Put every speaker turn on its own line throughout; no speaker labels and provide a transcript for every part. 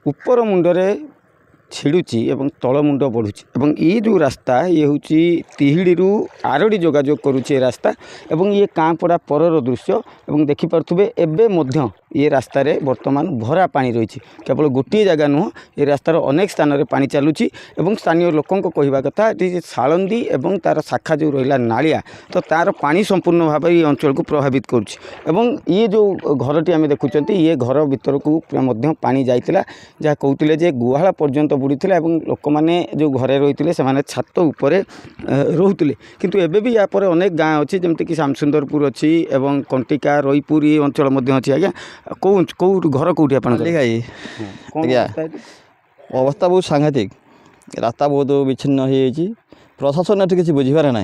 ऊपर मुंडरे छिड़ुची एवं तल मुंड बढ़ुची एवं ये जो रास्ता ये हूँ तिहिड़ी आरड़ी जोगाजोग करुचे रास्ता एवं ये काँपड़ा परर दृश्य एवं देखिपे एवं ये रास्त बर्तमान भरा पानी रही केवल गोटे जगह नुह ये रास्तार अनेक स्थान में पानी चलुची एवं स्थानीय लोकों कहवा कथा ये सालंदी एवं तार शाखा जो रहा नालिया तो तार पानी संपूर्ण भाव ये अंचल को प्रभावित करुच्ची एवं ये जो घरटी आम देखुं ये घर भीतर को पानी जाइतिला जहाँ कहते जे गुहाल पर्यंत बुड़ीला और लोक मैंने जो घरे रही से छात उपर रोते किंतु एबे भी या पर अनेक गाँ अच्छी जमीक श्यामसुंदरपुर अच्छी एवं कंटिका रईपुर ये अंचल अच्छी आज्ञा कौ घर कौटी आप
आज्ञा अवस्था बहुत सांघातिक रास्ता बहुत विच्छिन्न हो प्रशासन एटी किसी बुझीबार ना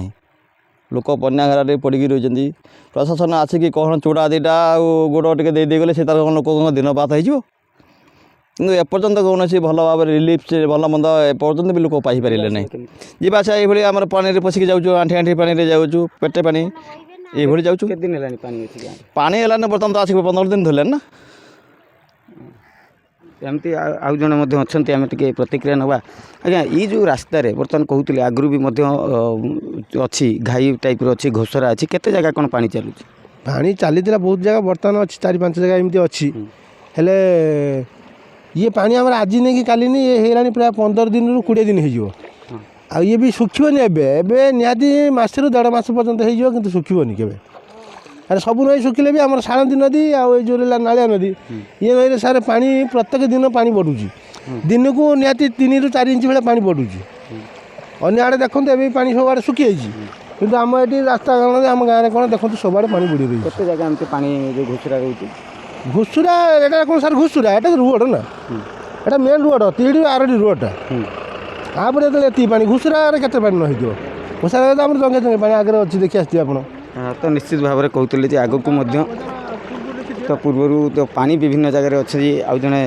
लोक बन्या घरे पड़ी रही प्रशासन आसिक कौन चूड़ा दीटा गोड़ टे देगले से लोक दिन बात हो कि एपर्तंत कौन भल भाव रिलीफ से भल मंद एपर्तंत भी लोक पाइपर ना जावास ये आम पानी पशिक जाऊँ आंठी आंठी पानी जाऊँ पेटे पानी ये जाऊँ पानी है बर्तमान तो आसिक 15 दिन धरलानी ना
एमती आउ जन अच्छा प्रतिक्रिया नवा आज्ञा ये जो रास्तार बर्तमान कहते आगु भी अच्छी घाई टाइप अच्छी घोसरा अच्छी केते जगह कौन पानी चलुँ
पानी चली बहुत जगह बर्तमान अच्छी 4-5 जगह एमती अच्छी हेले ये पानी आम आज नहीं कि नहीं ये है प्राय 15 दिन रु 20 दिन हो ये भी सुखिबनी एबे निहाती मस रु 1.5 मास पर्यंत हो कि सुखिबनी के अरे सब नई सुखिले भी आम सालंदी नदी आउ जो नालिया नदी ये नई सारे पानी प्रत्येक दिन पानी बढ़ुची दिन को निहाती 3 रु 4 इंच भाई पानी बढ़ुची अन्य आड़े देखते ए पानी सब आड़े सुखी कि आम ये रास्ता आम गाँव कौन देखते सब आड़े पानी बुड़ी रही
है जगह एमती पानी घुसरा रही
घुसुरा एटा कौन सर घुसुरा एटा रोड ना एटा मेन रोड तिहिड़ी आरडी रोडटा आप ये पानी घुसुरा केते पानी न हो घुसरा तो आम जंगे जंगे पानी आगे अच्छी देखी आसती आप
तो निश्चित भाव में कहते आग को तो पूर्वर तो पानी विभिन्न जगह अच्छे आउ जड़े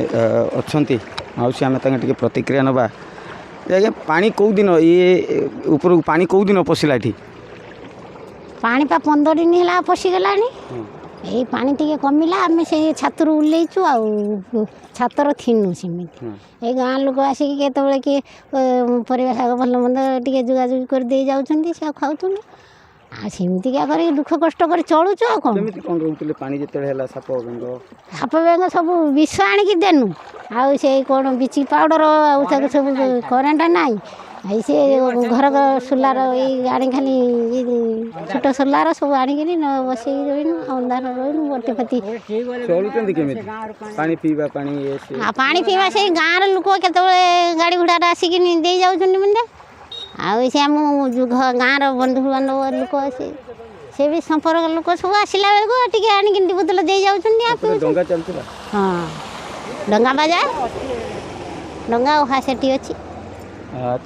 अच्छा मौसी आम टे प्रतिक्रिया नवा आज्ञा पानी कौ दिन ये ऊपर पानी कौ दिन पशिला ये
पानी पा 15 दिन है पशिगला यही पानी टी कमिला आम से छातर उल्लैचु आतर थिनु सेमती ये गाँ लोक आसिक केतबले किए परिवा शाग भल मंद टे जोगाजोग कर दे जाउछन्ती से खाउछन आमती क्या कर दुख कष्ट कर चलुचु आ कौन साप बेंग सब विष आणिकी देनु आउ से कौन बिची पाउडर आउ सब करेन्ट नाई आई से घर सोलार आनी खाली छोट सोलार सब आणिक बस रही अंधार रही बटी फती पानी पीवा से गाँव लोक केत गाड़ी घोड़ा आसिक दे जाऊँ मुंडे आउ से आम गाँव बंधु बांधव लोक से भी संपर्क लोक सब आसला बेलू टे आणिक बोतल दे जाऊँ हाँ डंगा बाजार डंगा ओहा सेठी अच्छी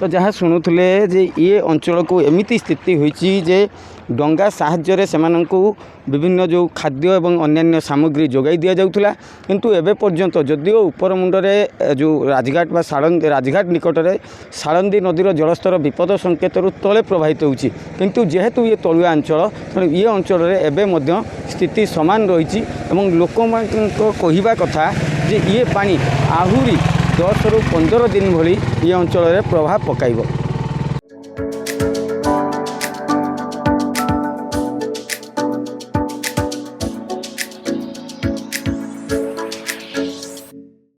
तो जहाँ शुणुले जे ये अंचल को एमती स्थिति होती जे डंगा साहाय्य से विभिन्न जो खाद्य एवं अन्यान्य सामग्री जोगाई दि जाऊला किंतु एबे पर्यंत जदिओ ऊपर मुंडरे जो राजघाट बा सालंदी राजघाट निकट में सालंदी नदीर जलस्तर विपद संकेत तले प्रभावित होची किंतु जेहेतु ये तलुआ अंचल तेणु ये अंचल में स्थिति समान रही लोक कहवा कथा जे ये पानी आहुरी 10 रु 15 दिन भली ये अंचल प्रभाव पकाइब।